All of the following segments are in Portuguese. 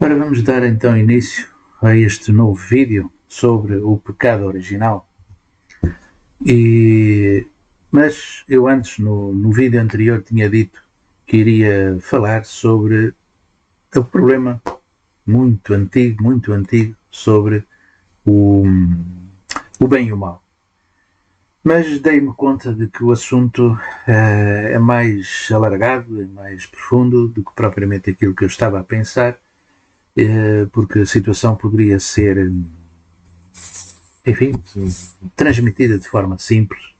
Ora, vamos dar então início a este novo vídeo sobre o pecado original. Mas eu antes, no vídeo anterior, tinha dito que iria falar sobre o problema muito antigo, sobre o bem e o mal. Mas dei-me conta de que o assunto é mais alargado, é mais profundo do que propriamente aquilo que eu estava a pensar, porque a situação poderia ser, enfim, transmitida de forma simples,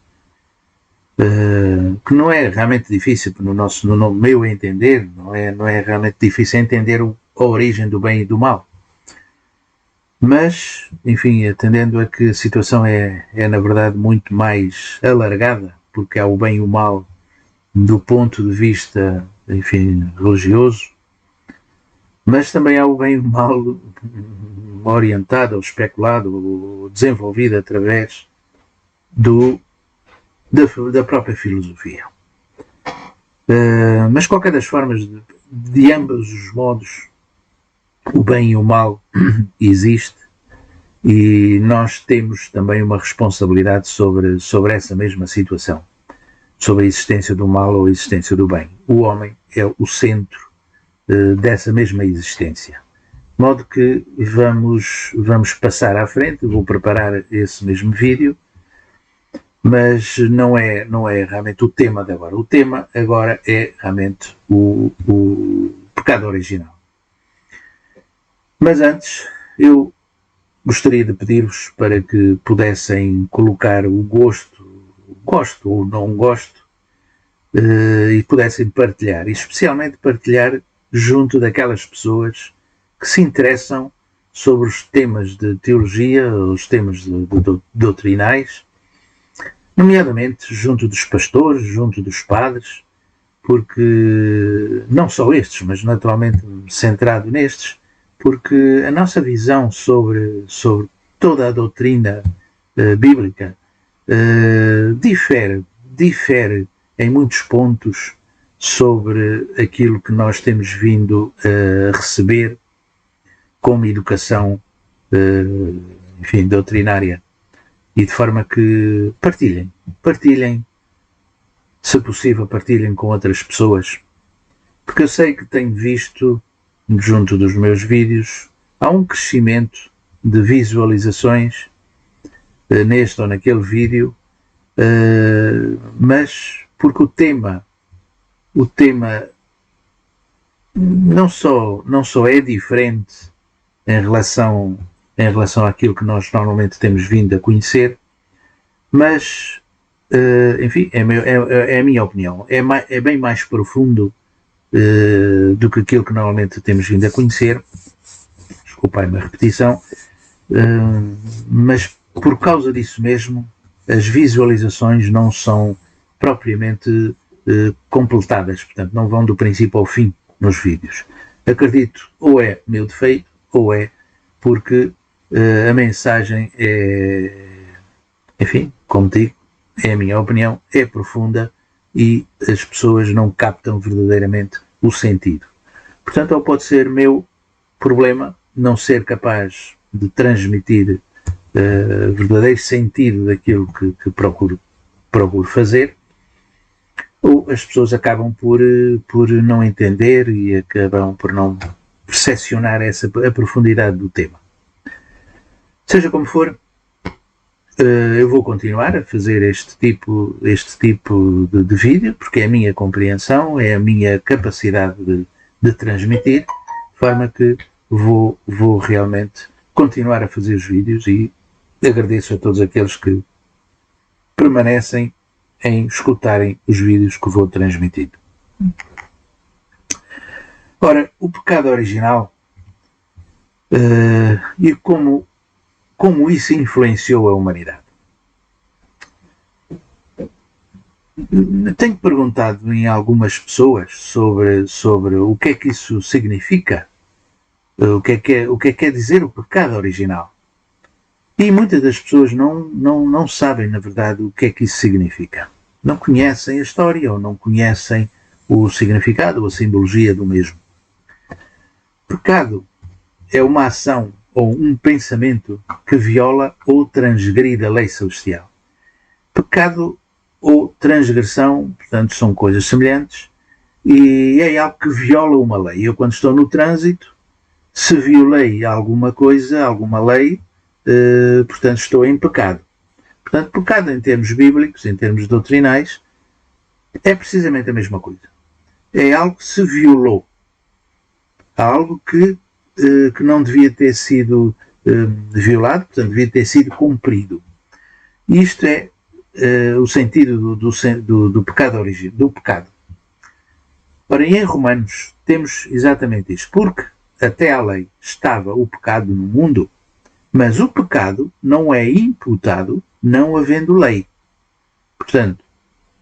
que não é realmente difícil, no meu entender, não é realmente difícil entender a origem do bem e do mal. Mas, enfim, atendendo a que a situação é na verdade muito mais alargada, porque há o bem e o mal do ponto de vista, enfim, religioso, mas também há o bem e o mal orientado ou especulado ou desenvolvido através da própria filosofia. Mas, de qualquer das formas, de ambos os modos, o bem e o mal existe e nós temos também uma responsabilidade sobre essa mesma situação, sobre a existência do mal ou a existência do bem. O homem é o centro dessa mesma existência. De modo que vamos passar à frente, vou preparar esse mesmo vídeo, mas não é realmente o tema de agora. O tema agora é realmente o pecado original. Mas antes, eu gostaria de pedir-vos para que pudessem colocar o gosto ou não gosto, e pudessem partilhar, e especialmente partilhar junto daquelas pessoas que se interessam sobre os temas de teologia, os temas doutrinais, nomeadamente junto dos pastores, junto dos padres, porque não só estes, mas naturalmente centrado nestes, porque a nossa visão sobre toda a doutrina bíblica difere em muitos pontos sobre aquilo que nós temos vindo a receber como educação, enfim, doutrinária. E de forma que partilhem, se possível, partilhem com outras pessoas, porque eu sei que tenho visto, junto dos meus vídeos, há um crescimento de visualizações neste ou naquele vídeo, mas porque o tema não só é diferente em relação àquilo que nós normalmente temos vindo a conhecer, mas, enfim, é a minha opinião, é bem mais profundo do que aquilo que normalmente temos vindo a conhecer. Desculpai-me a repetição, mas por causa disso mesmo, as visualizações não são propriamente completadas, portanto não vão do princípio ao fim nos vídeos. Acredito, ou é meu defeito, ou é porque a mensagem é, enfim, como digo, é a minha opinião, é profunda e as pessoas não captam verdadeiramente o sentido. Portanto, ou pode ser meu problema não ser capaz de transmitir verdadeiro sentido daquilo que procuro fazer, ou as pessoas acabam por não entender e acabam por não percepcionar a profundidade do tema. Seja como for, eu vou continuar a fazer este tipo de vídeo, porque é a minha compreensão, é a minha capacidade de transmitir, de forma que vou realmente continuar a fazer os vídeos e agradeço a todos aqueles que permanecem em escutarem os vídeos que vou transmitindo. Ora, o pecado original e como isso influenciou a humanidade. Tenho perguntado em algumas pessoas sobre o que é que isso significa, o que é quer dizer o pecado original. E muitas das pessoas não sabem, na verdade, o que é que isso significa. Não conhecem a história ou não conhecem o significado ou a simbologia do mesmo. Pecado é uma ação ou um pensamento que viola ou transgride a lei celestial. Pecado ou transgressão, portanto, são coisas semelhantes, e é algo que viola uma lei. Eu, quando estou no trânsito, se violei alguma coisa, alguma lei, portanto, estou em pecado. Portanto, pecado em termos bíblicos, em termos doutrinais, é precisamente a mesma coisa. É algo que se violou. Algo que não devia ter sido violado, portanto, devia ter sido cumprido. Isto é o sentido do pecado original, do pecado. Ora, em Romanos temos exatamente isto, porque até à lei estava o pecado no mundo, mas o pecado não é imputado não havendo lei. Portanto,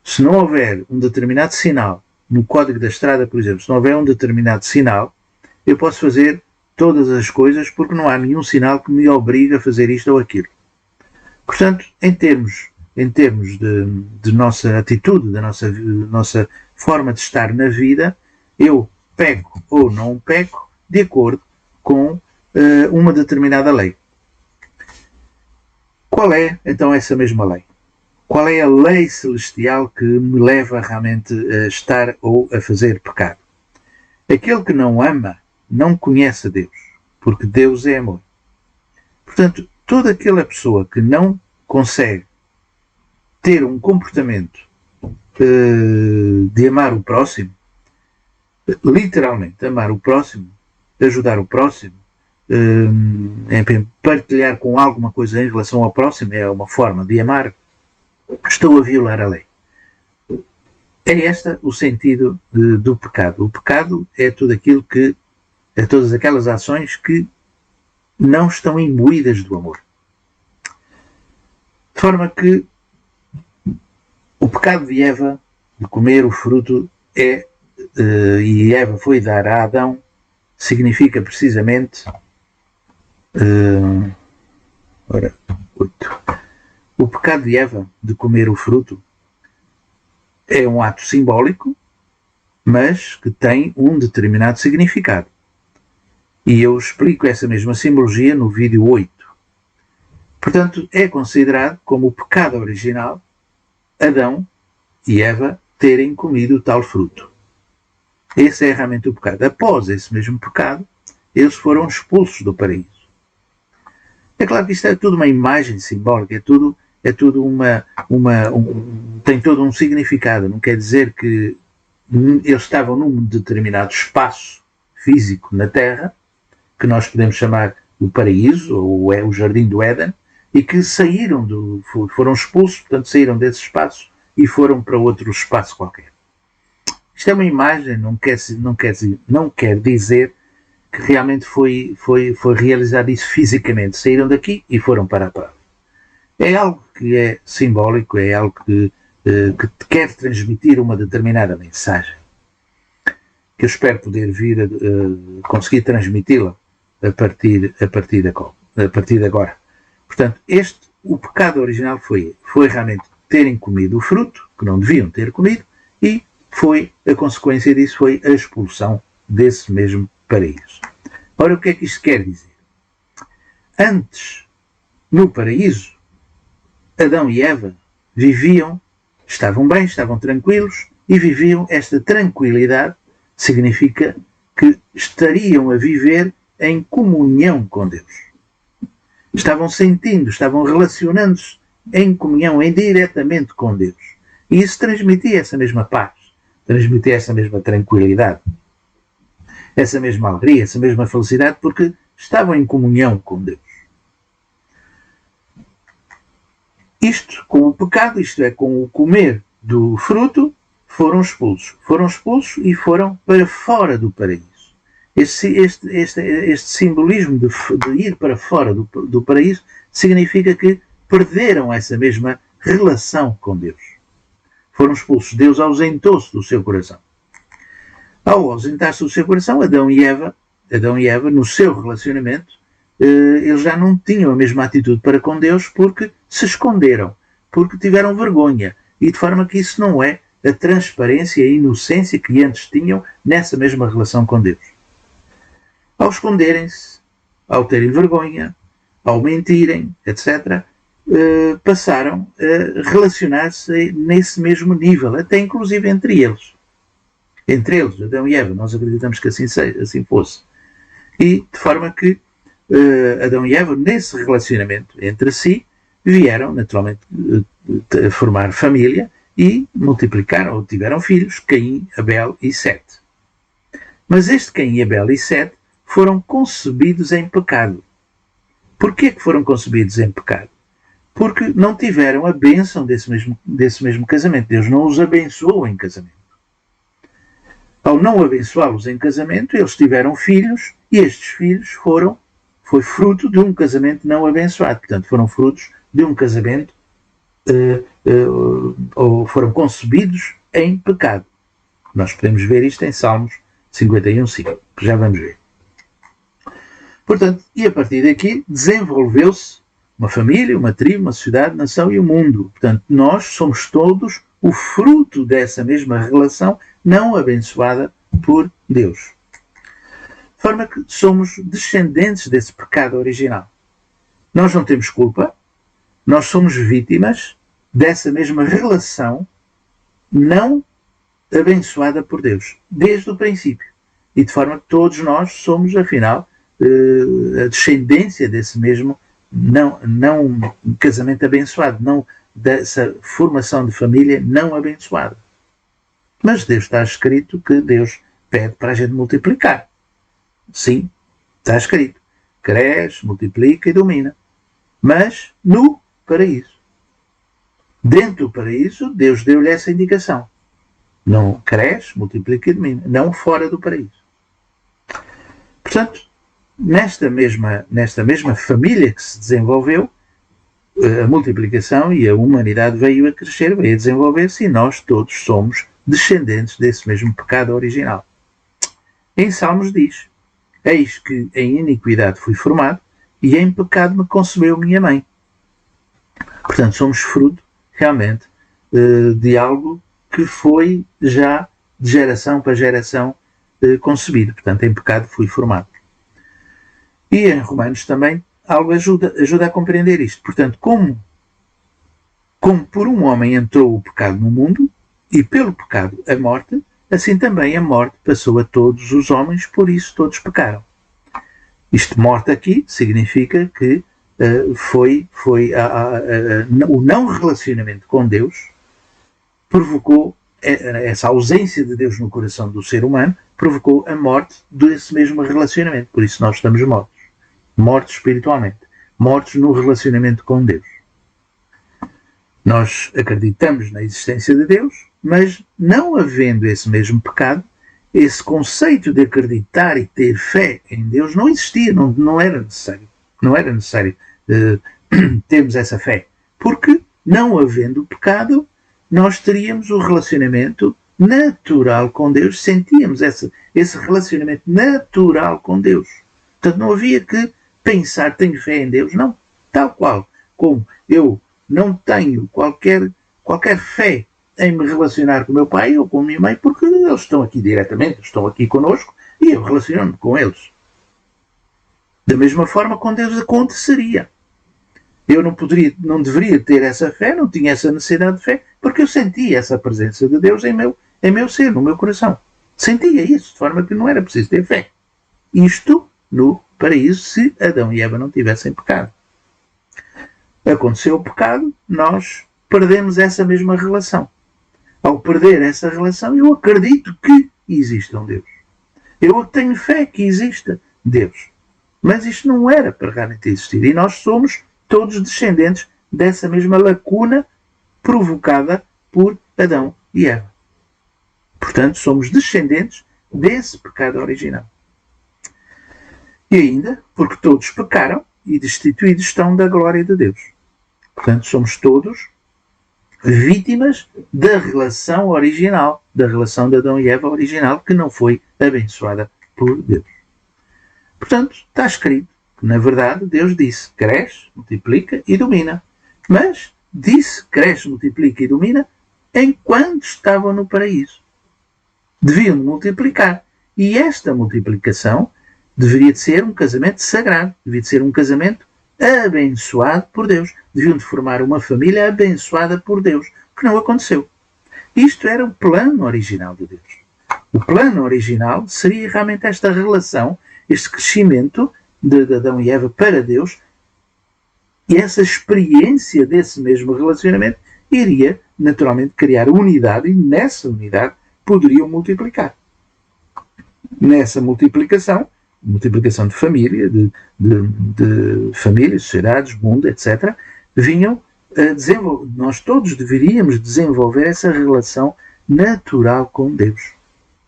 se não houver um determinado sinal, no Código da Estrada, por exemplo, se não houver um determinado sinal, eu posso fazer todas as coisas porque não há nenhum sinal que me obrigue a fazer isto ou aquilo. Portanto, em termos de nossa atitude, da nossa forma de estar na vida, eu peco ou não peco de acordo com uma determinada lei. Qual é, então, essa mesma lei? Qual é a lei celestial que me leva realmente a estar ou a fazer pecado? Aquele que não ama não conhece a Deus, porque Deus é amor. Portanto, toda aquela pessoa que não consegue ter um comportamento de amar o próximo, literalmente amar o próximo, ajudar o próximo, partilhar com alguma coisa em relação ao próximo, é uma forma de amar, estou a violar a lei. É este o sentido do pecado. O pecado é tudo aquilo que, é todas aquelas ações que não estão imbuídas do amor. De forma que o pecado de Eva, de comer o fruto, e Eva foi dar a Adão, significa precisamente 8. O pecado de Eva, de comer o fruto, é um ato simbólico, mas que tem um determinado significado. E eu explico essa mesma simbologia no vídeo 8. Portanto, é considerado como o pecado original Adão e Eva terem comido o tal fruto. Esse é realmente o pecado. Após esse mesmo pecado, eles foram expulsos do paraíso. É claro que isto é tudo uma imagem simbólica, tem todo um significado. Não quer dizer que eles estavam num determinado espaço físico na Terra, que nós podemos chamar o paraíso, ou o jardim do Éden, e que foram expulsos, portanto saíram desse espaço e foram para outro espaço qualquer. Isto é uma imagem, não quer dizer que realmente foi realizado isso fisicamente. Saíram daqui e foram para a praia. É algo que é simbólico, é algo que quer transmitir uma determinada mensagem, que eu espero poder vir a conseguir transmiti-la a partir de agora. Portanto, o pecado original foi realmente terem comido o fruto, que não deviam ter comido, e a consequência disso foi a expulsão desse mesmo paraíso. Ora, o que é que isto quer dizer? Antes, no paraíso, Adão e Eva estavam bem, estavam tranquilos, e viviam esta tranquilidade, significa que estariam a viver em comunhão com Deus. Estavam relacionando-se em comunhão, diretamente com Deus. E isso transmitia essa mesma paz, transmitia essa mesma tranquilidade, essa mesma alegria, essa mesma felicidade, porque estavam em comunhão com Deus. Isto com o pecado, isto é, com o comer do fruto, foram expulsos e foram para fora do paraíso. Este simbolismo de ir para fora do paraíso significa que perderam essa mesma relação com Deus. Foram expulsos. Deus ausentou-se do seu coração. Ao ausentar-se do seu coração, Adão e Eva, no seu relacionamento, eles já não tinham a mesma atitude para com Deus porque se esconderam, porque tiveram vergonha, e de forma que isso não é a transparência e a inocência que antes tinham nessa mesma relação com Deus. Ao esconderem-se, ao terem vergonha, ao mentirem, etc., passaram a relacionar-se nesse mesmo nível, até inclusive entre eles. Entre eles, Adão e Eva, nós acreditamos que assim fosse. E de forma que Adão e Eva, nesse relacionamento entre si, vieram naturalmente formar família e multiplicaram, ou tiveram filhos, Caim, Abel e Sete. Mas este Caim, Abel e Sete foram concebidos em pecado. Porquê que foram concebidos em pecado? Porque não tiveram a bênção desse mesmo casamento. Deus não os abençoou em casamento. Ao não abençoá-los em casamento, eles tiveram filhos e estes filhos foi fruto de um casamento não abençoado. Portanto, foram frutos de um casamento ou foram concebidos em pecado. Nós podemos ver isto em Salmos 51:5, que já vamos ver. Portanto, e a partir daqui desenvolveu-se uma família, uma tribo, uma sociedade, nação e o mundo. Portanto, nós somos todos o fruto dessa mesma relação não abençoada por Deus. De forma que somos descendentes desse pecado original. Nós não temos culpa, nós somos vítimas dessa mesma relação não abençoada por Deus, desde o princípio. E de forma que todos nós somos, afinal, a descendência desse mesmo não casamento abençoado, não dessa formação de família não abençoada. Mas Deus está escrito que Deus pede para a gente multiplicar. Sim, está escrito. Cresce, multiplica e domina. Mas no paraíso. Dentro do paraíso, Deus deu-lhe essa indicação. Não cresce, multiplica e domina. Não fora do paraíso. Portanto, nesta mesma família que se desenvolveu, a multiplicação e a humanidade veio a crescer, veio a desenvolver-se, e nós todos somos descendentes desse mesmo pecado original. Em Salmos diz: eis que em iniquidade fui formado e em pecado me concebeu minha mãe. Portanto, somos fruto realmente de algo que foi já de geração para geração concebido. Portanto, em pecado fui formado. E em Romanos também algo ajuda a compreender isto. Portanto, como por um homem entrou o pecado no mundo, e pelo pecado a morte, assim também a morte passou a todos os homens, por isso todos pecaram. Isto, morte aqui, significa que o não relacionamento com Deus provocou essa ausência de Deus no coração do ser humano, provocou a morte desse mesmo relacionamento. Por isso nós estamos mortos. Mortos espiritualmente. Mortos no relacionamento com Deus. Nós acreditamos na existência de Deus, mas não havendo esse mesmo pecado, esse conceito de acreditar e ter fé em Deus não existia, não era necessário. Não era necessário termos essa fé. Porque, não havendo pecado, nós teríamos o relacionamento natural com Deus, sentíamos esse relacionamento natural com Deus. Portanto, não havia que pensar, tenho fé em Deus, não. Tal qual como eu não tenho qualquer fé em me relacionar com o meu pai ou com a minha mãe, porque eles estão aqui diretamente, estão aqui connosco, e eu relaciono-me com eles. Da mesma forma, com Deus aconteceria. Eu não deveria ter essa fé, não tinha essa necessidade de fé, porque eu sentia essa presença de Deus em meu ser, no meu coração. Sentia isso, de forma que não era preciso ter fé. Isto no paraíso, se Adão e Eva não tivessem pecado. Aconteceu o pecado, nós perdemos essa mesma relação. Ao perder essa relação, eu acredito que existe um Deus. Eu tenho fé que exista Deus. Mas isto não era para realmente existir. E nós somos todos descendentes dessa mesma lacuna provocada por Adão e Eva. Portanto, somos descendentes desse pecado original. E ainda, porque todos pecaram e destituídos estão da glória de Deus. Portanto, somos todos vítimas da relação original, da relação de Adão e Eva original, que não foi abençoada por Deus. Portanto, está escrito que, na verdade, Deus disse: cresce, multiplica e domina. Mas disse: cresce, multiplica e domina enquanto estavam no paraíso. Deviam multiplicar. E esta multiplicação deveria de ser um casamento sagrado, deveria de ser um casamento abençoado por Deus. Deviam de formar uma família abençoada por Deus, que não aconteceu. Isto era o plano original de Deus. O plano original seria realmente esta relação, este crescimento de Adão e Eva para Deus, e essa experiência desse mesmo relacionamento iria naturalmente criar unidade, e nessa unidade poderiam multiplicar. Nessa multiplicação de família, de famílias, sociedades, mundo, etc., vinham a desenvolver. Nós todos deveríamos desenvolver essa relação natural com Deus.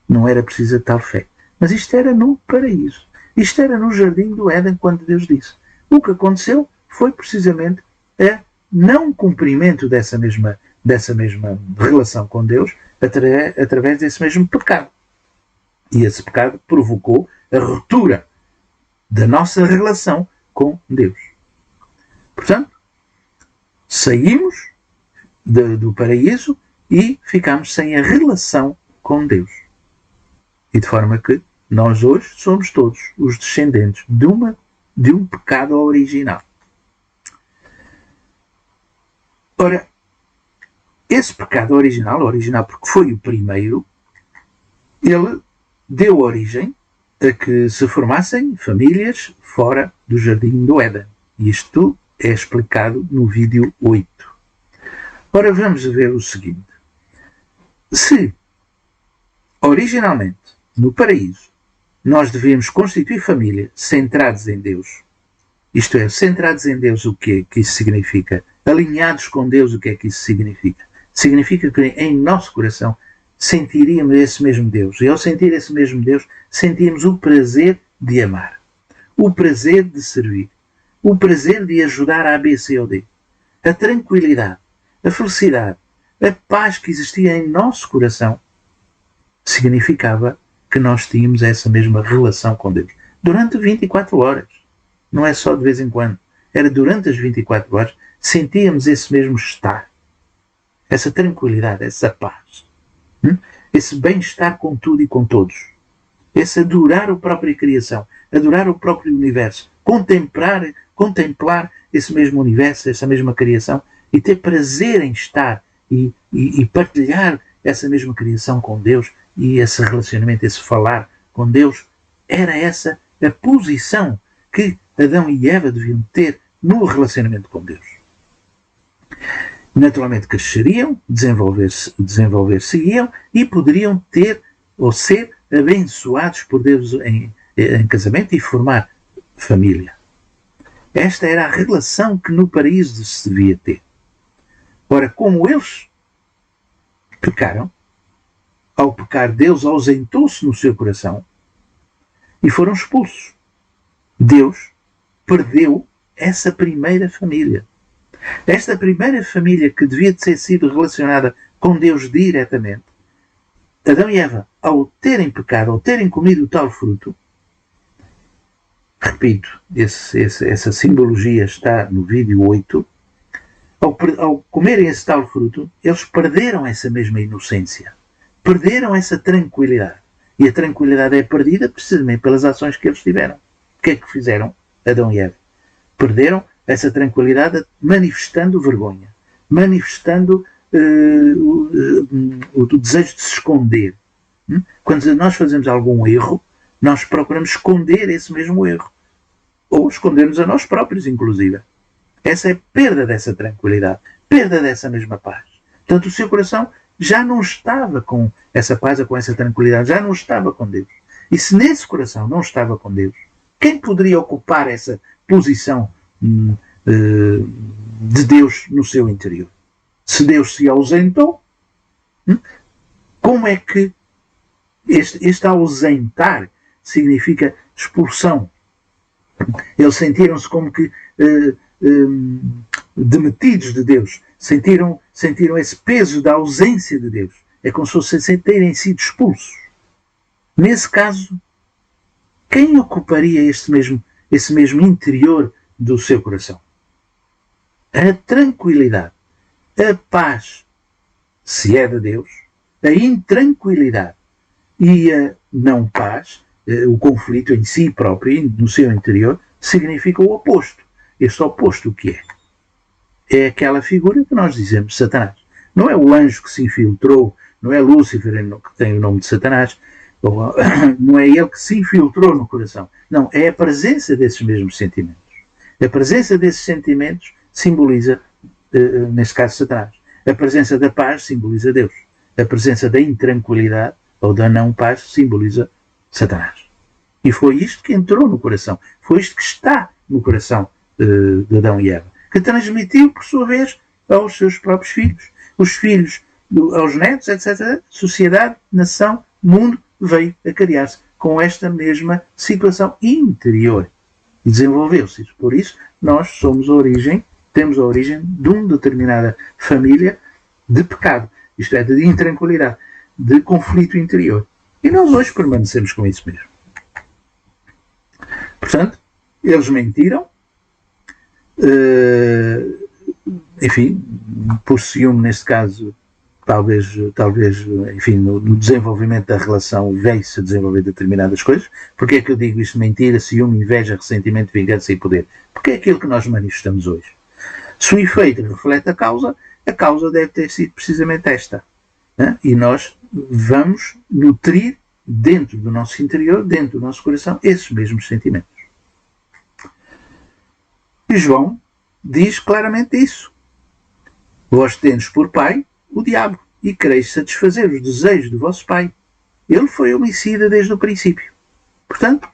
Não era preciso tal fé. Mas isto era no paraíso. Isto era no jardim do Éden, quando Deus disse. O que aconteceu foi precisamente a não cumprimento dessa mesma relação com Deus através desse mesmo pecado. E esse pecado provocou a ruptura da nossa relação com Deus. Portanto, saímos do paraíso e ficamos sem a relação com Deus. E de forma que nós hoje somos todos os descendentes de um pecado original. Ora, esse pecado original porque foi o primeiro, ele deu origem a que se formassem famílias fora do jardim do Éden. E isto é explicado no vídeo 8. Ora, vamos ver o seguinte. Se, originalmente, no paraíso, nós devíamos constituir família centrados em Deus, isto é, centrados em Deus, o que é que isso significa? Alinhados com Deus, o que é que isso significa? Significa que em nosso coração sentiríamos esse mesmo Deus. E ao sentir esse mesmo Deus, sentíamos o prazer de amar, o prazer de servir, o prazer de ajudar a B, C ou D, a tranquilidade, a felicidade, a paz que existia em nosso coração, significava que nós tínhamos essa mesma relação com Deus. Durante 24 horas. Não é só de vez em quando. Era durante as 24 horas, sentíamos esse mesmo estar. Essa tranquilidade, essa paz. Esse bem-estar com tudo e com todos. Esse adorar a própria criação, adorar o próprio universo, contemplar esse mesmo universo, essa mesma criação, e ter prazer em estar e partilhar essa mesma criação com Deus, e esse relacionamento, esse falar com Deus, era essa a posição que Adão e Eva deviam ter no relacionamento com Deus. Naturalmente cresceriam, desenvolver-se-iam e poderiam ter ou ser abençoados por Deus em casamento e formar família. Esta era a relação que no paraíso se devia ter. Ora, como eles pecaram, ao pecar, Deus ausentou-se no seu coração e foram expulsos. Deus perdeu essa primeira família. Esta primeira família que devia ter sido relacionada com Deus diretamente, Adão e Eva, ao terem pecado, ao terem comido o tal fruto, repito, essa simbologia está no vídeo 8, ao comerem esse tal fruto, eles perderam essa mesma inocência. Perderam essa tranquilidade. E a tranquilidade é perdida precisamente pelas ações que eles tiveram. O que é que fizeram Adão e Eva? Perderam essa tranquilidade manifestando vergonha, manifestando o desejo de se esconder. Quando nós fazemos algum erro, nós procuramos esconder esse mesmo erro. Ou escondermos a nós próprios, inclusive. Essa é a perda dessa tranquilidade, perda dessa mesma paz. Portanto, o seu coração já não estava com essa paz, com essa tranquilidade, já não estava com Deus. E se nesse coração não estava com Deus, quem poderia ocupar essa posição de Deus no seu interior? Se Deus se ausentou, como é que este ausentar significa expulsão? Eles sentiram-se como que demitidos de Deus, sentiram esse peso da ausência de Deus. É como se terem sido expulsos. Nesse caso, quem ocuparia esse mesmo interior do seu coração? A tranquilidade, a paz, se é de Deus, a intranquilidade e a não paz o conflito em si próprio, no seu interior, significa o oposto. Este oposto o que é? É aquela figura que nós dizemos Satanás. Não é o anjo que se infiltrou, não é Lúcifer que tem o nome de Satanás, não é ele que se infiltrou no coração. Não, é a presença desses mesmos sentimentos. A presença desses sentimentos simboliza, neste caso, Satanás. A presença da paz simboliza Deus. A presença da intranquilidade ou da não paz simboliza Satanás. E foi isto que entrou no coração. Foi isto que está no coração de Adão e Eva. Que transmitiu, por sua vez, aos seus próprios filhos. Os filhos aos netos, etc. Sociedade, nação, mundo veio a criar-se com esta mesma situação interior. E desenvolveu-se. Por isso, nós somos temos a origem de uma determinada família de pecado. Isto é, de intranquilidade, de conflito interior. E nós hoje permanecemos com isso mesmo. Portanto, eles mentiram, enfim, por ciúme neste caso, talvez, enfim, no desenvolvimento da relação veio-se a desenvolver determinadas coisas. Porque é que eu digo isto? Mentira, ciúme, inveja, ressentimento, vingança e poder. Porque é aquilo que nós manifestamos hoje. Se o efeito reflete a causa deve ter sido precisamente esta. Né? E nós vamos nutrir dentro do nosso interior, dentro do nosso coração, esses mesmos sentimentos. E João diz claramente isso. Vós tendes por pai o diabo e quereis satisfazer os desejos do vosso pai. Ele foi homicida desde o princípio. Portanto,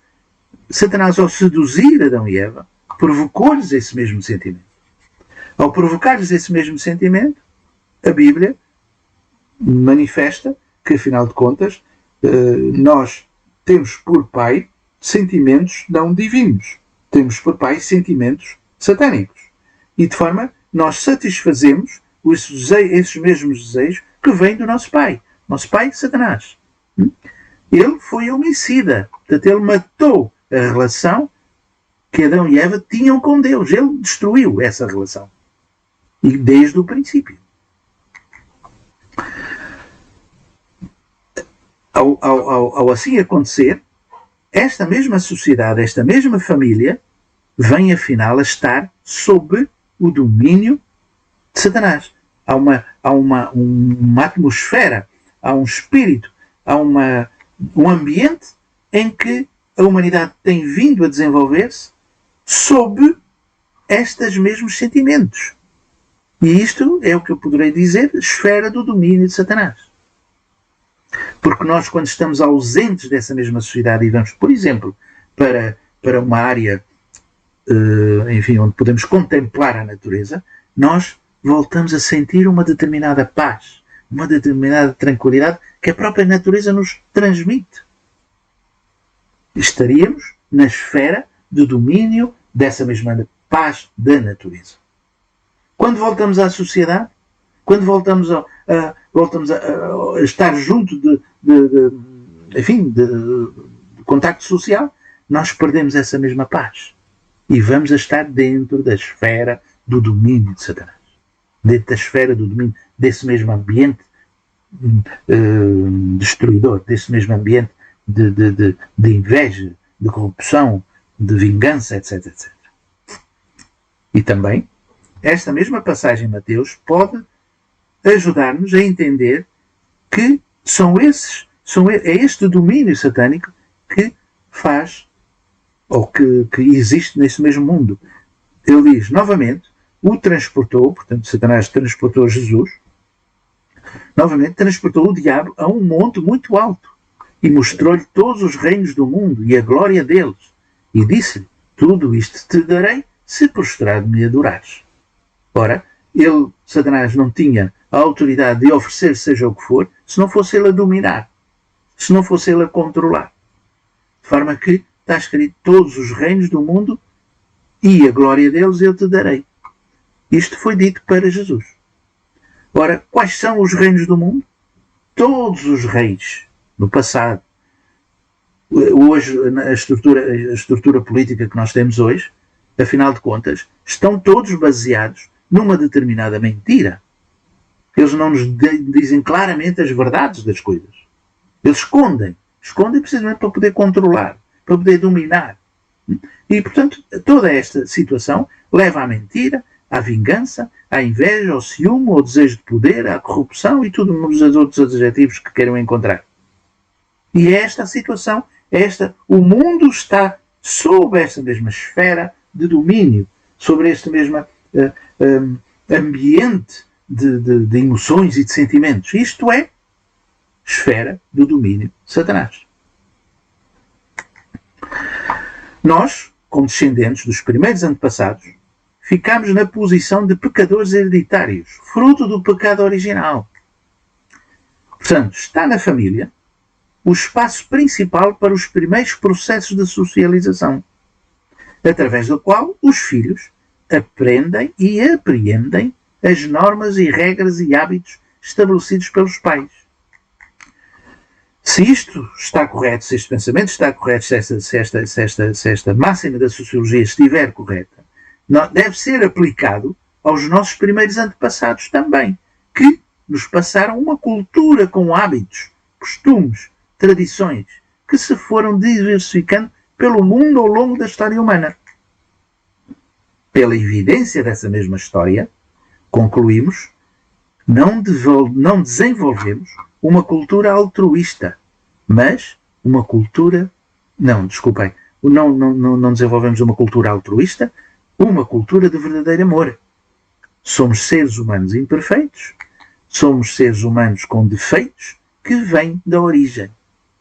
Satanás, ao seduzir Adão e Eva, provocou-lhes esse mesmo sentimento. Ao provocar-lhes esse mesmo sentimento, a Bíblia manifesta que, afinal de contas, nós temos por pai sentimentos não divinos. Temos por pai sentimentos satânicos. E de forma, nós satisfazemos esses mesmos desejos que vêm do nosso pai. Nosso pai, Satanás. Ele foi homicida. Portanto, ele matou a relação que Adão e Eva tinham com Deus. Ele destruiu essa relação. E desde o princípio. Ao assim acontecer, esta mesma sociedade, esta mesma família, vem afinal a estar sob o domínio de Satanás. Há uma atmosfera, há um espírito, há um ambiente em que a humanidade tem vindo a desenvolver-se sob estes mesmos sentimentos. E isto é o que eu poderei dizer, esfera do domínio de Satanás. Porque nós, quando estamos ausentes dessa mesma sociedade e vamos, por exemplo, para uma área, enfim, onde podemos contemplar a natureza, nós voltamos a sentir uma determinada paz, uma determinada tranquilidade que a própria natureza nos transmite. Estaríamos na esfera do domínio dessa mesma paz da natureza. Quando voltamos à sociedade, quando voltamos a estar junto de contacto social, nós perdemos essa mesma paz. E vamos a estar dentro da esfera do domínio de Satanás. Dentro da esfera do domínio desse mesmo ambiente destruidor, desse mesmo ambiente de inveja, de corrupção, de vingança, etc, etc. E também, esta mesma passagem em Mateus pode ajudar-nos a entender que é este domínio satânico que faz, ou que existe nesse mesmo mundo. Ele diz, novamente, o transportou, portanto, Satanás transportou Jesus, novamente transportou o diabo a um monte muito alto e mostrou-lhe todos os reinos do mundo e a glória deles. E disse-lhe, tudo isto te darei se prostrado me adorares. Ora, Satanás não tinha a autoridade de oferecer seja o que for, se não fosse ele a dominar, se não fosse ele a controlar. De forma que está escrito, todos os reinos do mundo e a glória deles eu te darei. Isto foi dito para Jesus. Ora, quais são os reinos do mundo? Todos os reis, no passado. Hoje, a estrutura política que nós temos hoje, afinal de contas, estão todos baseados numa determinada mentira. Eles não nos dizem claramente as verdades das coisas. Eles escondem Escondem precisamente para poder controlar, para poder dominar. E, portanto, toda esta situação leva à mentira, à vingança, à inveja, ao ciúme, ao desejo de poder, à corrupção e todos os outros adjetivos que queiram encontrar. E é esta a situação, o mundo está sob esta mesma esfera de domínio, sobre este mesmo ambiente de emoções e de sentimentos. Isto é esfera do domínio de Satanás. Nós, como descendentes dos primeiros antepassados, ficamos na posição de pecadores hereditários, fruto do pecado original. Portanto, está na família o espaço principal para os primeiros processos de socialização, através do qual os filhos aprendem e apreendem as normas e regras e hábitos estabelecidos pelos pais. Se isto está correto, se este pensamento está correto, se esta máxima da sociologia estiver correta, deve ser aplicado aos nossos primeiros antepassados também, que nos passaram uma cultura com hábitos, costumes, tradições, que se foram diversificando pelo mundo ao longo da história humana. Pela evidência dessa mesma história, concluímos, não desenvolvemos uma cultura altruísta, mas uma cultura... Não desenvolvemos uma cultura altruísta, uma cultura de verdadeiro amor. Somos seres humanos imperfeitos, somos seres humanos com defeitos que vêm da origem.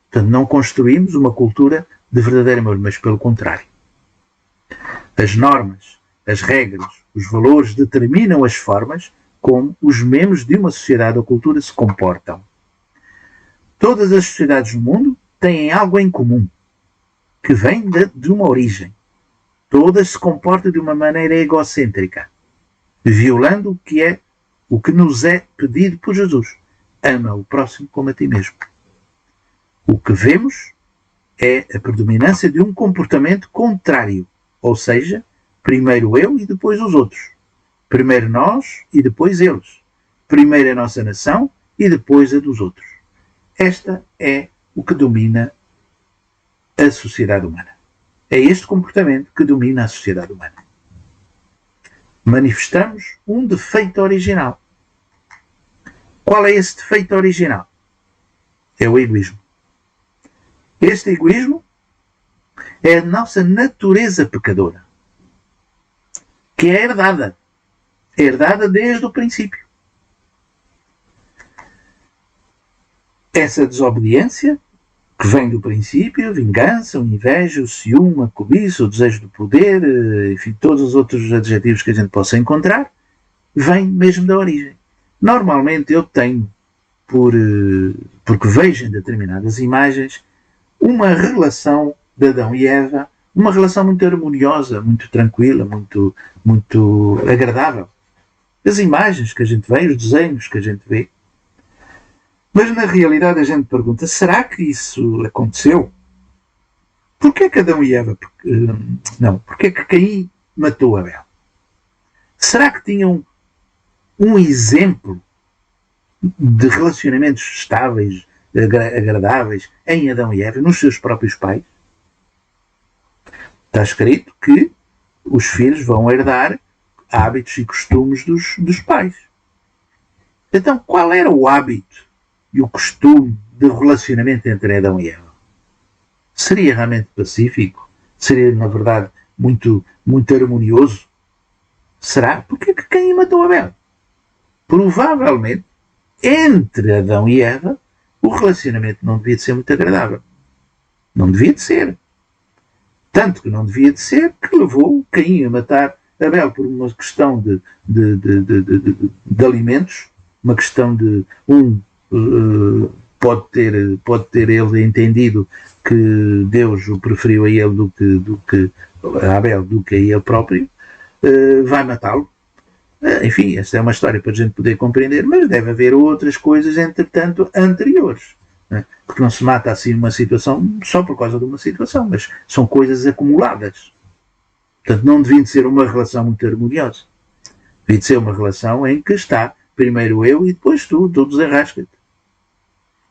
Portanto, não construímos uma cultura de verdadeiro amor, mas pelo contrário. As normas, as regras, os valores determinam as formas como os membros de uma sociedade ou cultura se comportam. Todas as sociedades do mundo têm algo em comum, que vem de uma origem. Todas se comportam de uma maneira egocêntrica, violando o que nos é pedido por Jesus. Ama o próximo como a ti mesmo. O que vemos é a predominância de um comportamento contrário, ou seja, primeiro eu e depois os outros. Primeiro nós e depois eles. Primeiro a nossa nação e depois a dos outros. Esta é o que domina a sociedade humana. É este comportamento que domina a sociedade humana. Manifestamos um defeito original. Qual é esse defeito original? É o egoísmo. Este egoísmo é a nossa natureza pecadora, que é herdada. É herdada desde o princípio. Essa desobediência, que vem do princípio, a vingança, a inveja, o ciúme, a cobiça, o desejo de poder, enfim, todos os outros adjetivos que a gente possa encontrar, vem mesmo da origem. Normalmente eu tenho, porque vejo em determinadas imagens, uma relação de Adão e Eva, uma relação muito harmoniosa, muito tranquila, muito agradável. As imagens que a gente vê, os desenhos que a gente vê. Mas na realidade a gente pergunta, será que isso aconteceu? Porquê que Adão e Eva... porquê que Caim matou Abel? Será que tinham um exemplo de relacionamentos estáveis, agradáveis em Adão e Eva, nos seus próprios pais? Está escrito que os filhos vão herdar hábitos e costumes dos pais. Então, qual era o hábito e o costume de relacionamento entre Adão e Eva? Seria realmente pacífico? Seria, na verdade, muito harmonioso? Será? Porquê que Caim matou Abel? Provavelmente, entre Adão e Eva, o relacionamento não devia de ser muito agradável. Não devia de ser. Tanto que não devia de ser que levou Caim a matar Abel por uma questão de alimentos, uma questão de pode ter ele entendido que Deus o preferiu a ele do que a Abel, do que a ele próprio, vai matá-lo. Enfim, esta é uma história para a gente poder compreender, mas deve haver outras coisas, entretanto, anteriores. Né? Porque não se mata assim uma situação só por causa de uma situação, mas são coisas acumuladas. Portanto, não devia de ser uma relação muito harmoniosa. Devia de ser uma relação em que está primeiro eu e depois tu desarrasca-te.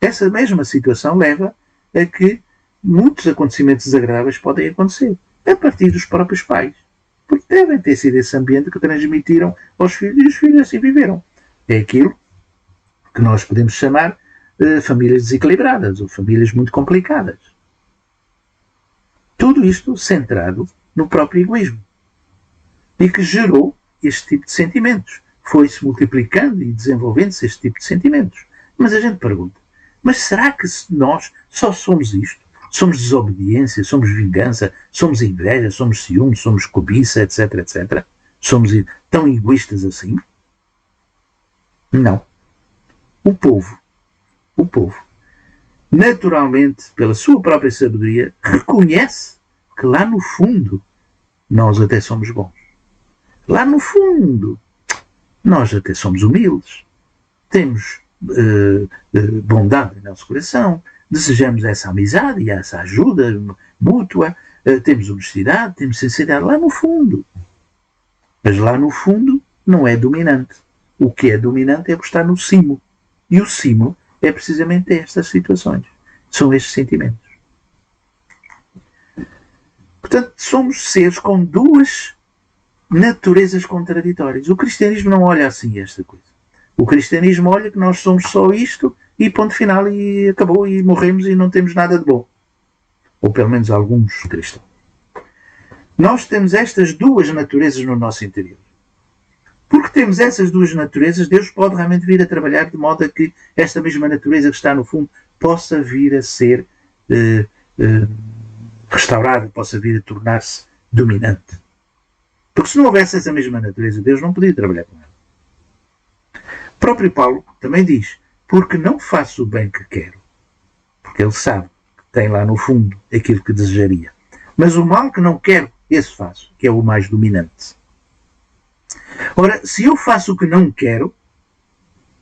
Essa mesma situação leva a que muitos acontecimentos desagradáveis podem acontecer, a partir dos próprios pais. Porque devem ter sido esse ambiente que transmitiram aos filhos e os filhos assim viveram. É aquilo que nós podemos chamar de famílias desequilibradas ou famílias muito complicadas. Tudo isto centrado no próprio egoísmo e que gerou este tipo de sentimentos. Foi-se multiplicando e desenvolvendo-se este tipo de sentimentos. Mas a gente pergunta, mas será que nós só somos isto? Somos desobediência, somos vingança, somos inveja, somos ciúme, somos cobiça, etc, etc. Somos tão egoístas assim? Não. O povo, naturalmente, pela sua própria sabedoria, reconhece que lá no fundo nós até somos bons. Lá no fundo nós até somos humildes. Temos bondade em nosso coração, desejamos essa amizade e essa ajuda mútua, temos honestidade, temos sinceridade lá no fundo. Mas lá no fundo não é dominante. O que é dominante é o que está no cimo. E o cimo é precisamente estas situações. São estes sentimentos. Portanto, somos seres com duas naturezas contraditórias. O cristianismo não olha assim esta coisa. O cristianismo olha que nós somos só isto e ponto final e acabou e morremos e não temos nada de bom. Ou pelo menos alguns cristãos. Nós temos estas duas naturezas no nosso interior. Porque temos essas duas naturezas, Deus pode realmente vir a trabalhar de modo a que esta mesma natureza que está no fundo possa vir a ser restaurada, possa vir a tornar-se dominante. Porque se não houvesse essa mesma natureza, Deus não podia trabalhar com ela. O próprio Paulo também diz, porque não faço o bem que quero, porque ele sabe que tem lá no fundo aquilo que desejaria. Mas o mal que não quero, esse faço, que é o mais dominante. Ora, se eu faço o que não quero,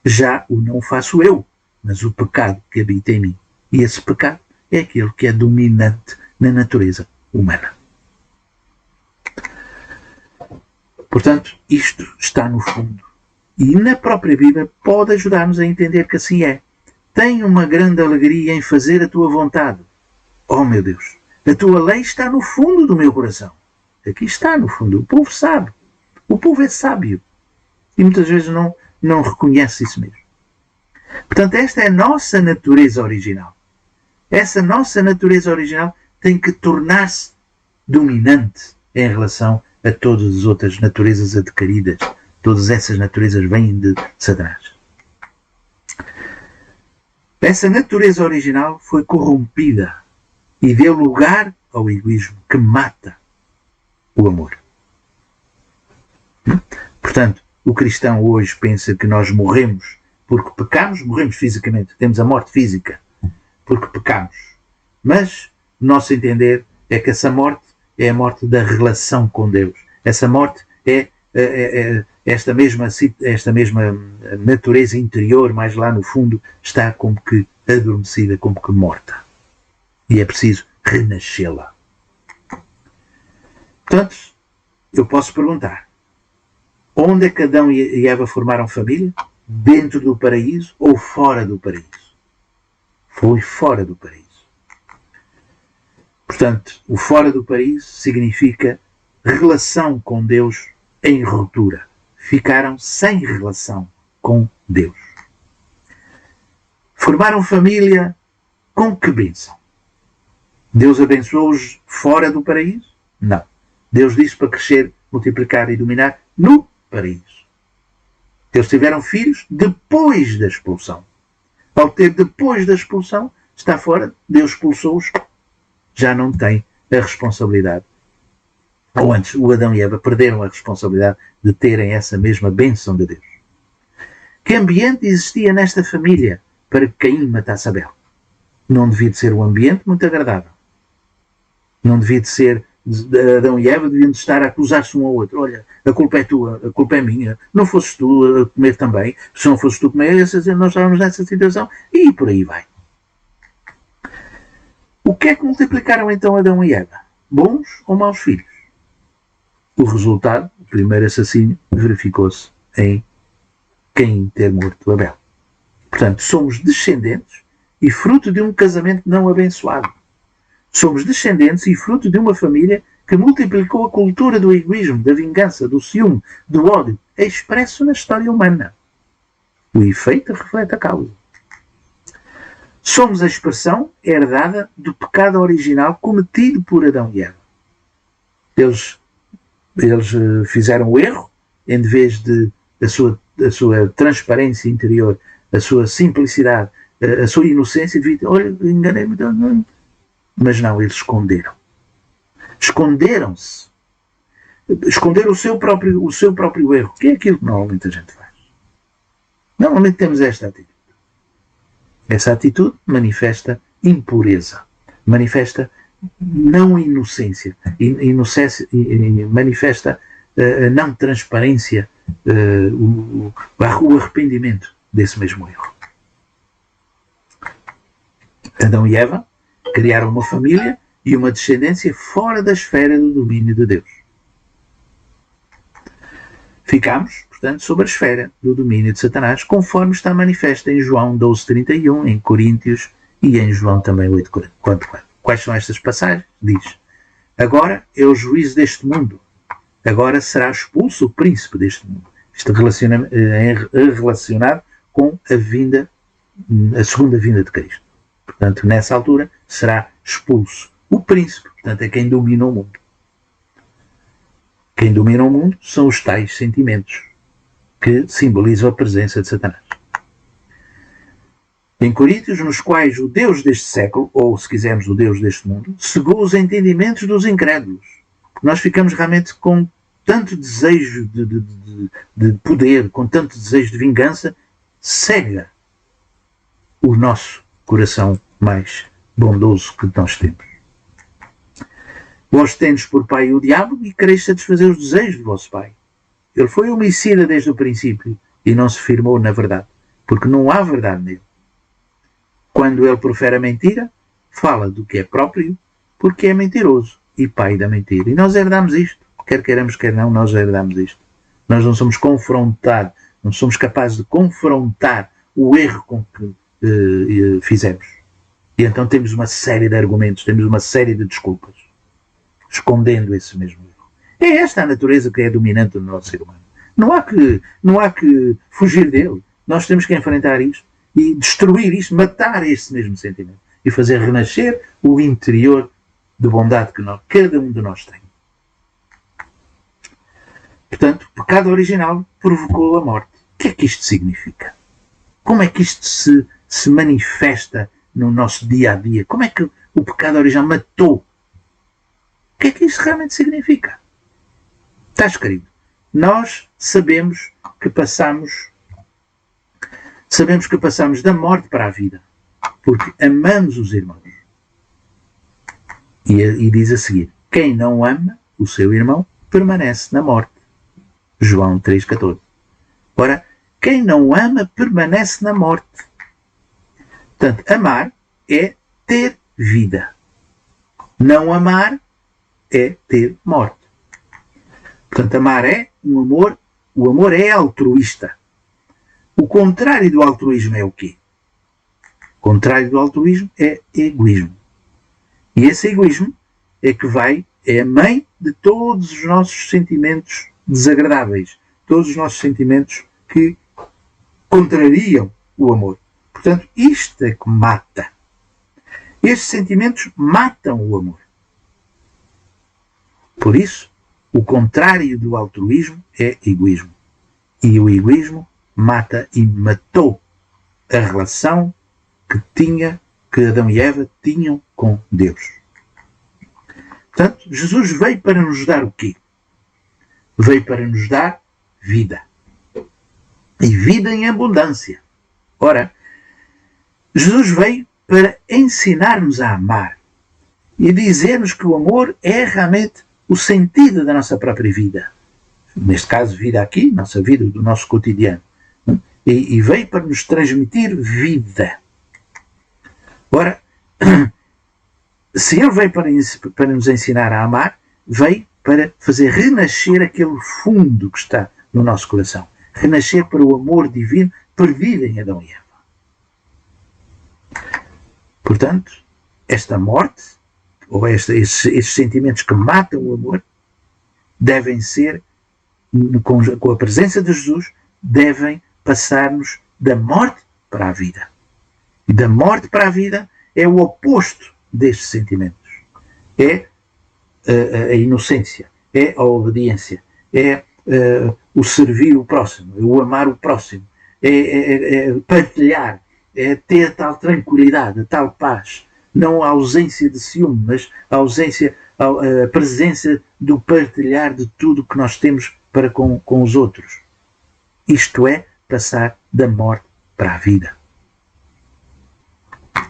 já o não faço eu, mas o pecado que habita em mim. E esse pecado é aquele que é dominante na natureza humana. Portanto, isto está no fundo. E na própria Bíblia pode ajudar-nos a entender que assim é. Tenho uma grande alegria em fazer a tua vontade. Oh meu Deus, a tua lei está no fundo do meu coração. Aqui está no fundo, o povo sabe. O povo é sábio e muitas vezes não reconhece isso mesmo. Portanto, esta é a nossa natureza original. Essa nossa natureza original tem que tornar-se dominante em relação a todas as outras naturezas adquiridas. Todas essas naturezas vêm de Satanás. Essa natureza original foi corrompida e deu lugar ao egoísmo que mata o amor. Portanto, o cristão hoje pensa que nós morremos porque pecamos, morremos fisicamente, temos a morte física porque pecamos. Mas, o nosso entender é que essa morte é a morte da relação com Deus. Essa morte é esta mesma natureza interior, mais lá no fundo, está como que adormecida, como que morta. E é preciso renascê-la. Portanto, eu posso perguntar, onde é que Adão e Eva formaram família? Dentro do paraíso ou fora do paraíso? Foi fora do paraíso. Portanto, o fora do paraíso significa relação com Deus em ruptura. Ficaram sem relação com Deus. Formaram família com que bênção? Deus abençoou-os fora do paraíso? Não. Deus disse para crescer, multiplicar e dominar no paraíso. Eles tiveram filhos depois da expulsão. Ao ter depois da expulsão, está fora, Deus expulsou-os, já não tem a responsabilidade. Ou antes, o Adão e Eva perderam a responsabilidade de terem essa mesma bênção de Deus. Que ambiente existia nesta família para que Caim matasse Abel? Não devia de ser um ambiente muito agradável. Não devia de ser, Adão e Eva deviam de estar a acusar-se um ao outro. Olha, a culpa é tua, a culpa é minha. Não fosses tu a comer também. Se não fosses tu a comer, nós estávamos nessa situação. E por aí vai. O que é que multiplicaram então Adão e Eva? Bons ou maus filhos? O resultado, o primeiro assassínio, verificou-se em Caim ter morto Abel. Portanto, somos descendentes e fruto de um casamento não abençoado. Somos descendentes e fruto de uma família que multiplicou a cultura do egoísmo, da vingança, do ciúme, do ódio, expresso na história humana. O efeito reflete a causa. Somos a expressão herdada do pecado original cometido por Adão e Eva. Eles fizeram o erro, em vez de a sua transparência interior, a sua simplicidade, a sua inocência, olha, enganei-me, mas não, eles esconderam. Esconderam-se. Esconderam o seu próprio erro, que é aquilo que normalmente a gente faz. Normalmente temos esta atitude. Essa atitude manifesta impureza, manifesta não inocência, manifesta a não transparência, o arrependimento desse mesmo erro. Adão e Eva criaram uma família e uma descendência fora da esfera do domínio de Deus. Ficamos, portanto, sob a esfera do domínio de Satanás, conforme está manifesto em João 12:31, em Coríntios e em João também 8:4. Quais são estas passagens? Diz: agora é o juízo deste mundo. Agora será expulso o príncipe deste mundo. Isto é relacionado com a segunda vinda de Cristo. Portanto, nessa altura será expulso o príncipe. Portanto, é quem domina o mundo. Quem domina o mundo são os tais sentimentos que simbolizam a presença de Satanás. Em Coríntios, nos quais o Deus deste século, ou se quisermos o Deus deste mundo, cegou os entendimentos dos incrédulos. Nós ficamos realmente com tanto desejo de poder, com tanto desejo de vingança, cega o nosso coração mais bondoso que nós temos. Vós tendes por pai o diabo e quereis satisfazer os desejos do vosso pai. Ele foi homicida desde o princípio e não se firmou na verdade, porque não há verdade nele. Quando ele profere a mentira, fala do que é próprio, porque é mentiroso e pai da mentira. E nós herdamos isto. Quer queiramos, quer não, nós herdamos isto. Nós não somos confrontados, não somos capazes de confrontar o erro com que fizemos. E então temos uma série de argumentos, temos uma série de desculpas, escondendo esse mesmo erro. É esta a natureza que é dominante no nosso ser humano. Não há que fugir dele. Nós temos que enfrentar isto e destruir isto, matar esse mesmo sentimento e fazer renascer o interior de bondade que cada um de nós tem. Portanto, o pecado original provocou a morte. O que é que isto significa? Como é que isto se manifesta no nosso dia a dia? Como é que o pecado original matou? O que é que isto realmente significa? Está escrito. Nós sabemos que passamos da morte para a vida, porque amamos os irmãos. E diz a seguir: quem não ama o seu irmão permanece na morte. João 3,14. Ora, quem não ama permanece na morte. Portanto, amar é ter vida. Não amar é ter morte. Portanto, amar é um amor, o amor é altruísta. O contrário do altruísmo é o quê? O contrário do altruísmo é egoísmo. E esse egoísmo é a mãe de todos os nossos sentimentos desagradáveis, todos os nossos sentimentos que contrariam o amor. Portanto, isto é que mata. Estes sentimentos matam o amor. Por isso, o contrário do altruísmo é egoísmo. E o egoísmo mata e matou a relação que Adão e Eva tinham com Deus. Portanto, Jesus veio para nos dar o quê? Veio para nos dar vida. E vida em abundância. Ora, Jesus veio para ensinar-nos a amar e dizer-nos que o amor é realmente o sentido da nossa própria vida. Neste caso, vida aqui, nossa vida, do nosso cotidiano. E veio para nos transmitir vida. Ora, se ele veio para nos ensinar a amar, veio para fazer renascer aquele fundo que está no nosso coração. Renascer para o amor divino perdido em Adão e Eva. Portanto, esta morte, ou estes sentimentos que matam o amor, devem ser, com a presença de Jesus, devem passar-nos da morte para a vida. E da morte para a vida é o oposto destes sentimentos. É a inocência, é a obediência, é o servir o próximo, é o amar o próximo, é partilhar, é ter a tal tranquilidade, a tal paz, não a ausência de ciúme, mas a presença do partilhar de tudo que nós temos para com os outros. Isto é passar da morte para a vida.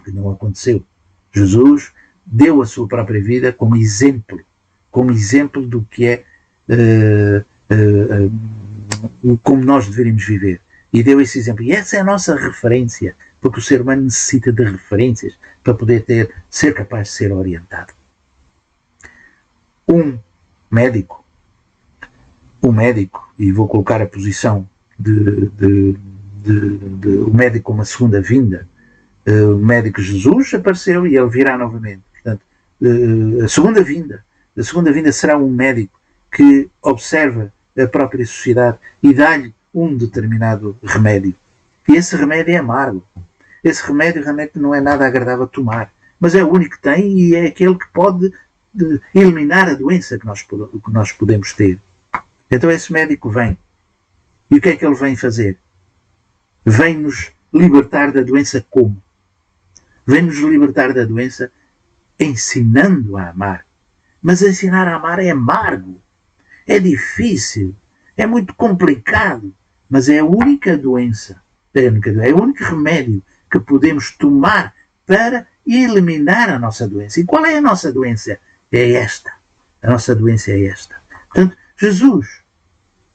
Que não aconteceu. Jesus deu a sua própria vida como exemplo do que é como nós deveríamos viver. E deu esse exemplo. E essa é a nossa referência, porque o ser humano necessita de referências para poder ser capaz de ser orientado. Um médico, e vou colocar a posição o médico como a segunda vinda, o médico Jesus apareceu e ele virá novamente. Portanto, a segunda vinda será um médico que observa a própria sociedade e dá-lhe um determinado remédio. E esse remédio é amargo. Esse remédio realmente não é nada agradável a tomar, mas é o único que tem e é aquele que pode eliminar a doença que nós podemos ter. Então esse médico vem. E o que é que ele vem fazer? Vem nos libertar da doença como? Vem nos libertar da doença ensinando a amar. Mas ensinar a amar é amargo, é difícil, é muito complicado, mas é a única doença, é o único remédio que podemos tomar para eliminar a nossa doença. E qual é a nossa doença? É esta. A nossa doença é esta. Portanto, Jesus,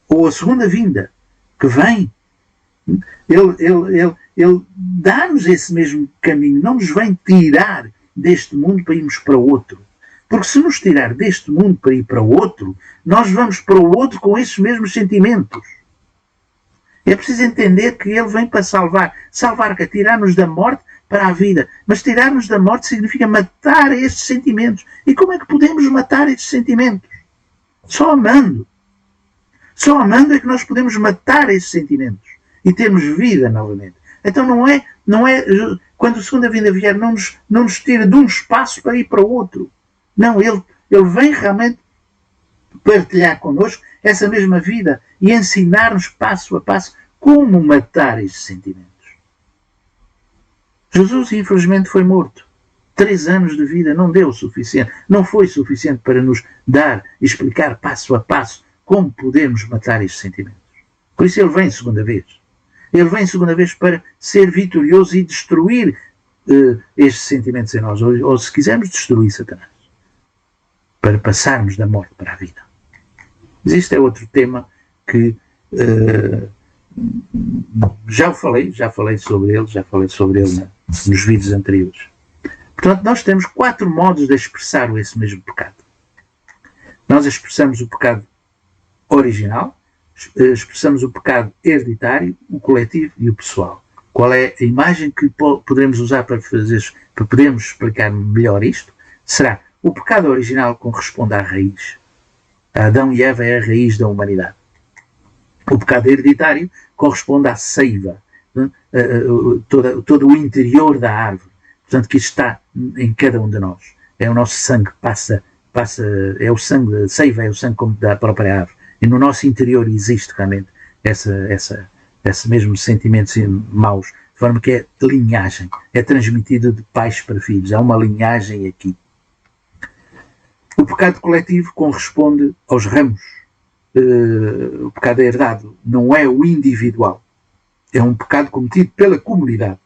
ou a segunda vinda, que vem, ele dá-nos esse mesmo caminho, não nos vem tirar deste mundo para irmos para outro. Porque se nos tirar deste mundo para ir para outro, nós vamos para o outro com esses mesmos sentimentos. É preciso entender que ele vem para salvar. Salvar, que é tirar-nos da morte para a vida. Mas tirar-nos da morte significa matar estes sentimentos. E como é que podemos matar estes sentimentos? Só amando. Só amando é que nós podemos matar esses sentimentos e termos vida novamente. Então não é quando a segunda vinda vier, não nos tira de um espaço para ir para o outro. Não, ele vem realmente partilhar connosco essa mesma vida e ensinar-nos passo a passo como matar esses sentimentos. Jesus, infelizmente, foi morto. 3 anos de vida não deu o suficiente, não foi suficiente para nos dar e explicar passo a passo como podemos matar estes sentimentos. Por isso ele vem segunda vez. Ele vem segunda vez para ser vitorioso e destruir estes sentimentos em nós, ou se quisermos, destruir Satanás, para passarmos da morte para a vida. Mas este é outro tema que já falei sobre ele nos vídeos anteriores. Portanto, nós temos 4 modos de expressar esse mesmo pecado. Nós expressamos o pecado original, expressamos o pecado hereditário, o coletivo e o pessoal. Qual é a imagem que poderemos usar para podermos explicar melhor isto? Será o pecado original corresponde à raiz. Adão e Eva é a raiz da humanidade. O pecado hereditário corresponde à seiva, todo o interior da árvore. Portanto, que está em cada um de nós. É o nosso sangue que passa, é o sangue, a seiva é o sangue como da própria árvore. E no nosso interior existe realmente esse mesmo sentimentos maus, de forma que é linhagem, é transmitido de pais para filhos, há uma linhagem aqui. O pecado coletivo corresponde aos ramos. O pecado herdado não é o individual, é um pecado cometido pela comunidade.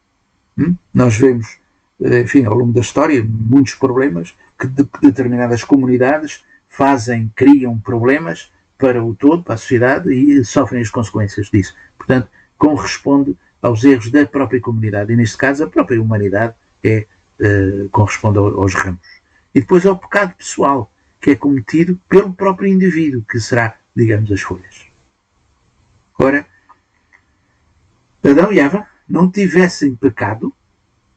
Nós vemos, enfim, ao longo da história, muitos problemas que determinadas comunidades criam problemas para o todo, para a sociedade, e sofrem as consequências disso. Portanto, corresponde aos erros da própria comunidade, e neste caso a própria humanidade corresponde aos ramos. E depois ao pecado pessoal, que é cometido pelo próprio indivíduo, que será, digamos, as folhas. Ora, Adão e Eva não tivessem pecado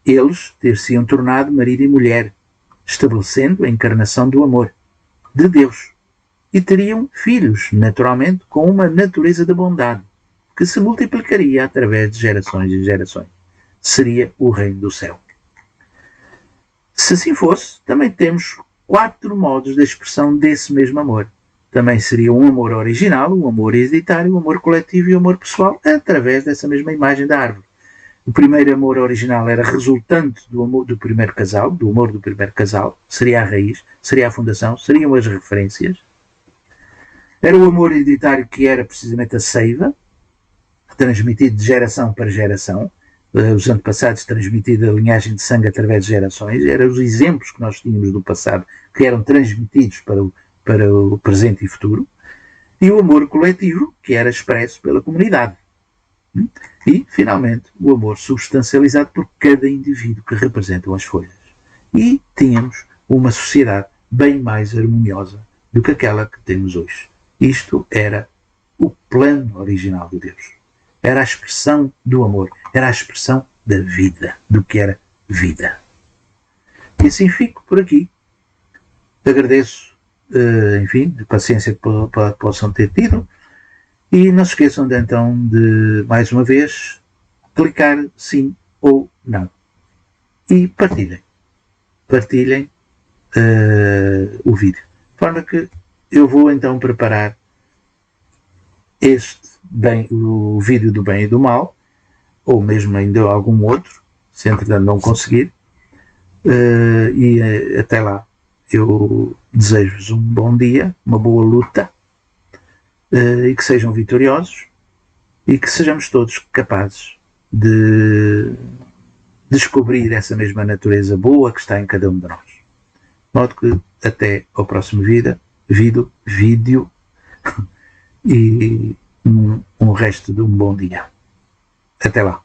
eles ter-se-iam tornado marido e mulher, estabelecendo a encarnação do amor de Deus. E teriam filhos, naturalmente, com uma natureza de bondade, que se multiplicaria através de gerações e gerações. Seria o reino do céu. Se assim fosse, também temos 4 modos de expressão desse mesmo amor. Também seria um amor original, um amor hereditário, um amor coletivo e um amor pessoal, através dessa mesma imagem da árvore. O primeiro amor original era resultante do amor do primeiro casal, do amor do primeiro casal, seria a raiz, seria a fundação, seriam as referências. Era o amor hereditário, que era precisamente a seiva, transmitido de geração para geração, os antepassados transmitido a linhagem de sangue através de gerações, eram os exemplos que nós tínhamos do passado, que eram transmitidos para o presente e futuro, e o amor coletivo, que era expresso pela comunidade. E, finalmente, o amor substancializado por cada indivíduo que representam as folhas. E tínhamos uma sociedade bem mais harmoniosa do que aquela que temos hoje. Isto era o plano original de Deus. Era a expressão do amor, era a expressão da vida, do que era vida. E assim fico por aqui. Agradeço, enfim, a paciência que possam ter tido. E não se esqueçam de, então, de, mais uma vez, clicar sim ou não. E partilhem. Partilhem o vídeo. De forma que eu vou, então, preparar o vídeo do bem e do mal, ou mesmo ainda algum outro, se entretanto não conseguir. E até lá, eu desejo-vos um bom dia, uma boa luta, e que sejam vitoriosos e que sejamos todos capazes de descobrir essa mesma natureza boa que está em cada um de nós. De modo que até ao próximo vídeo e um resto de um bom dia. Até lá.